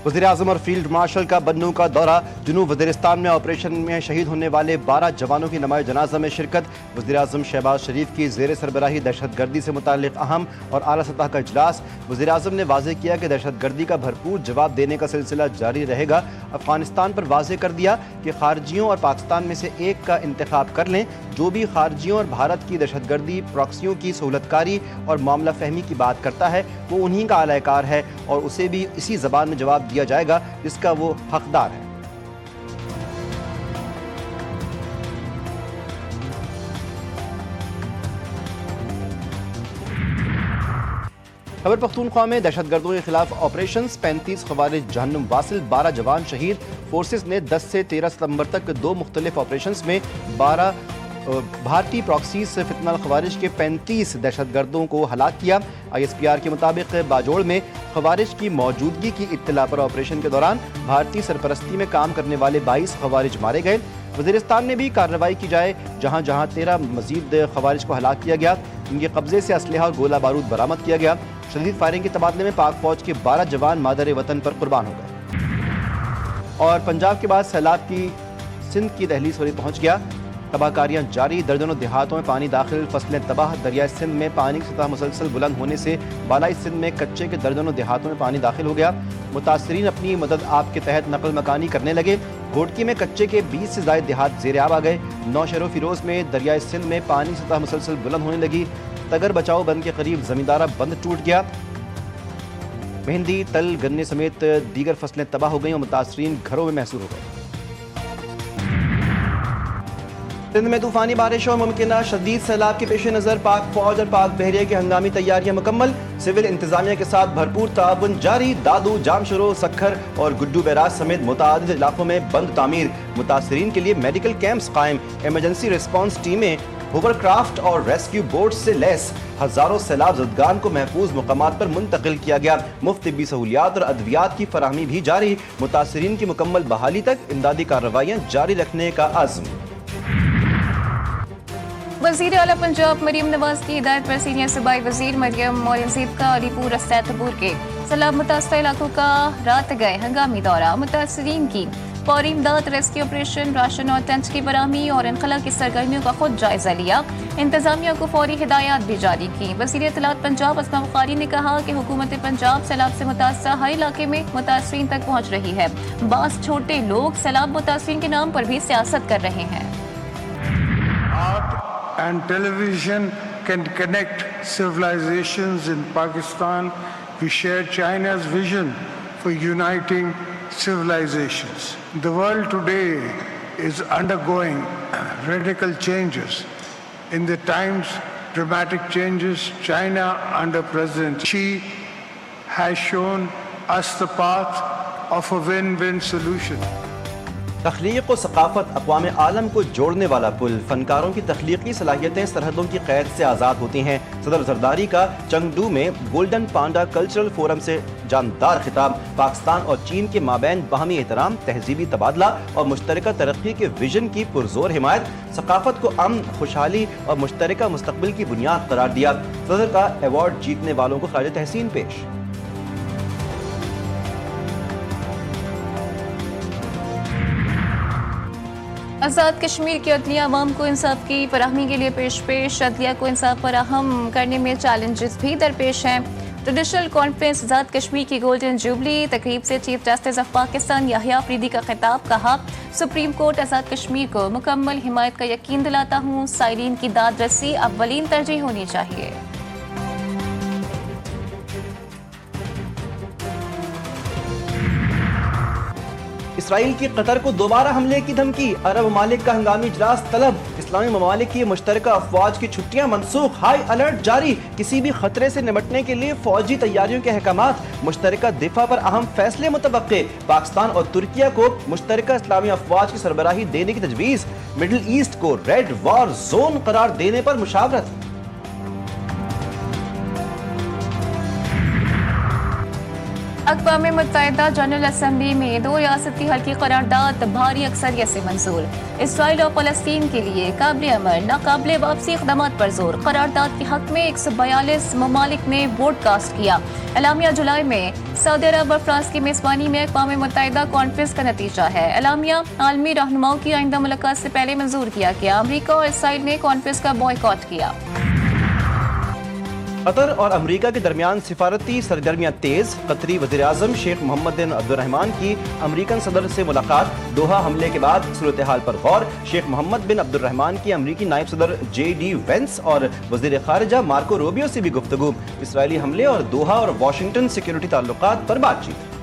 वज़ीर-ए-आज़म और field marshal का बन्नू का दौरा। जुनूब वज़ीरिस्तान में ऑपरेशन में शहीद होने वाले 12 जवानों की नमाज़ जनाजा में शिरकत। वज़ीर-ए-आज़म शहबाज शरीफ की ज़ेर सरबराही दहशतगर्दी से मुताल्लिक़ अहम और आला सतह का इजलास। वज़ीर-ए-आज़म ने वाज़ेह किया कि दहशतगर्दी का भरपूर जवाब देने का सिलसिला जारी रहेगा। अफ़गानिस्तान पर वाज़ेह कर दिया कि खारजियों और पाकिस्तान में से एक का इंतखाब कर लें। जो भी खारजियों और भारत की दहशतगर्दी प्रॉक्सियों की सहूलतकारी और मामला फहमी की बात करता है वो उन्हीं का आलाकार है और उसे भी इसी ज़बान में जवाब दिया जाएगा जिसका वो हकदार है। खैबर पख्तूनख्वा में दहशतगर्दों के खिलाफ ऑपरेशन 35 खवारिज जहन्नुम वासिल, 12 जवान शहीद। फोर्सेस ने 10 से 13 सितंबर तक 2 मुख्तलिफ ऑपरेशन में 12 भारतीय प्रॉक्सी से फितनल खवारिज के 35 दहशतगर्दों को हलाक किया। ISPR के मुताबिक बाजोड़ में खवारिज की मौजूदगी की इत्तला पर ऑपरेशन के दौरान भारतीय सरपरस्ती में काम करने वाले 22 खवारिज मारे गए। वज़ीरिस्तान में भी कार्रवाई की जाए जहाँ जहाँ 13 मजीद खवारिज को हलाक किया गया। इनके कब्जे से असलहा और गोला बारूद बरामद किया गया। शदीद फायरिंग के तबादले में पाक फौज के 12 जवान मादर वतन पर कुर्बान हो गए। और पंजाब के बाद सैलाब की सिंध की दहलीज पर पहुंच गया। तबाहकारियां जारी, दर्जनों देहातों में पानी दाखिल, फसलें तबाह। दरिया सिंध में पानी की सतह मुसलसल बुलंद होने से बालाई सिंध में कच्चे के दर्जनों देहातों में पानी दाखिल हो गया। मुतासरीन अपनी मदद आप के तहत नकल मकानी करने लगे। घोटकी में कच्चे के 20 से ज़ायद देहात ज़ेर आब आ गए। नौशहर फिरोज में दरिया सिंध में पानी की सतह मुसलसल बुलंद होने लगी। तगर बचाओ बंद के करीब जमींदारा बंद टूट गया। मेहंदी, तल, गन्ने समेत दीगर फसलें तबाह हो गई और मुतासरीन घरों में महसूर हो गए। सिंध में तूफानी बारिश और मुमकिन शदीद सैलाब के पेश नज़र पाक फौज और पाक बहरिया की हंगामी तैयारियां मुकम्मल। सिविल इंतजामिया के साथ भरपूर ताउन जारी। दादू, जामशरो, सखर और गुड्डू बैराज समेत मुतादिद इलाकों में बंद तामीर। मुतासरीन के लिए मेडिकल कैंप्स कायम। इमरजेंसी रिस्पॉन्स टीमें होवरक्राफ्ट और रेस्क्यू बोट से लैस। हजारों सैलाब ज़दगान को महफूज मुकामात पर मुंतकिल किया गया। मुफ्त तिब्बी सहूलियात और अद्वियात की फराहमी भी जारी। मुतासरीन की मुकम्मल बहाली तक इमदादी कार्रवाइयाँ जारी रखने का आज़म। वज़ीर आला पंजाब मरीम नवाज की हिदायत पर सीनियर सूबाई वज़ीर मरियम मौलवी का अलीपुर सैतपुर के सैलाब मुतासर इलाकों का रात गए हंगामी दौरा। मुतासरीन की फौरी इमदाद, रेस्क्यू ऑपरेशन, राशन और टेंट की बरामदी और इनखला की सरगर्मियों का खुद जायजा लिया। इंतजामिया को फौरी हिदायत भी जारी की। वज़ीर इत्तलात पंजाब अस्मा बुखारी ने कहा कि हुकूमत पंजाब सैलाब से मुतासर हर इलाके में मुतासरीन तक पहुँच रही है। बास छोटे लोग सैलाब मुतासरीन के नाम पर भी सियासत कर रहे हैं। And television can connect civilizations. In Pakistan, we share China's vision for uniting civilizations. The world today is undergoing radical changes. In the times, dramatic changes, China under President Xi has shown us the path of a win-win solution. तख्लीक व सकाफत अक़वाम आलम को जोड़ने वाला पुल। फनकारों की तख्लीकी सलाहियतें सरहदों की क़ैद से आज़ाद होती हैं। सदर जरदारी का चंगडू में गोल्डन पांडा कल्चरल फोरम से जानदार खिताब। पाकिस्तान और चीन के माबैन बाहमी एहतराम, तहजीबी तबादला और मुश्तरका तरक्की के विजन की पुरजोर हिमायत। सकाफत को अमन, खुशहाली और मुश्तरका मुस्तकबिल की बुनियाद करार दिया। सदर का अवार्ड जीतने वालों को ख़ारिज तहसीन पेश। आज़ाद कश्मीर की अदलिया अवाम को इंसाफ की फराहमी के लिए पेश अदलिया को इंसाफ फराहम करने में चैलेंजेस भी दरपेश हैं। ट्रेडिशनल कॉन्फ्रेंस आज़ाद कश्मीर की गोल्डन जुबली तकरीब से chief justice of Pakistan Yahya Afridi का खिताब। कहा, सुप्रीम कोर्ट आज़ाद कश्मीर को मुकम्मल हिमायत का यकीन दिलाता हूँ। साइलिन की दाद रसी अव्वलीन तरजीह होनी चाहिए। इसराइल की कतर को दोबारा हमले की धमकी। अरब ममालिक का हंगामी इजलास तलब। इस्लामी ममालिक की मुश्तरका अफवाज की छुट्टियां मनसूख। हाई अलर्ट जारी। किसी भी खतरे से निपटने के लिए फौजी तैयारियों के अहकामात। मुश्तरका दिफा पर अहम फैसले मुतवक्के। पाकिस्तान और तुर्किया को मुश्तरका इस्लामी अफवाज की सरबराही देने की तजवीज़। मिडिल ईस्ट को रेड वॉर जोन करार देने पर मुशावरत। अक़वाम मुत्तहिदा जनरल असम्बली में 2 रियासती हल की करारदाद भारी अक्सरियत से मंजूर। इसराइल और फ़लस्तीन के लिए काबिल अमल नाकाबिल वापसी इक़दामात पर जोर। करारदाद के हक़ में 142 ममालिक ने वोट कास्ट किया। एलामिया जुलाई में सऊदी अरब और फ्रांस की मेजबानी में अक़वाम मुत्तहिदा कॉन्फ्रेंस का नतीजा है। एलामिया आलमी रहनुमाओं की आइंदा मुलाकात से पहले मंजूर किया गया। अमरीका और इसराइल ने कॉन्फ्रेंस का बॉयकॉट किया। कतर और अमरीका के दरमियान सिफारती सरगर्मियां तेज। कतरी वज़ीर आज़म शेख मोहम्मद बिन अब्दुर्रहमान की अमरीकन सदर से मुलाकात। दोहा हमले के बाद सूरत हाल पर गौर। शेख मोहम्मद बिन अब्दुर्रहमान की अमरीकी नायब सदर JD वेंस और वज़ीर ख़ारिजा मार्को रूबियो से भी गुफ्तगू। इसराइली हमले और दोहा और वाशिंगटन सिक्योरिटी ताल्लुकात पर बातचीत।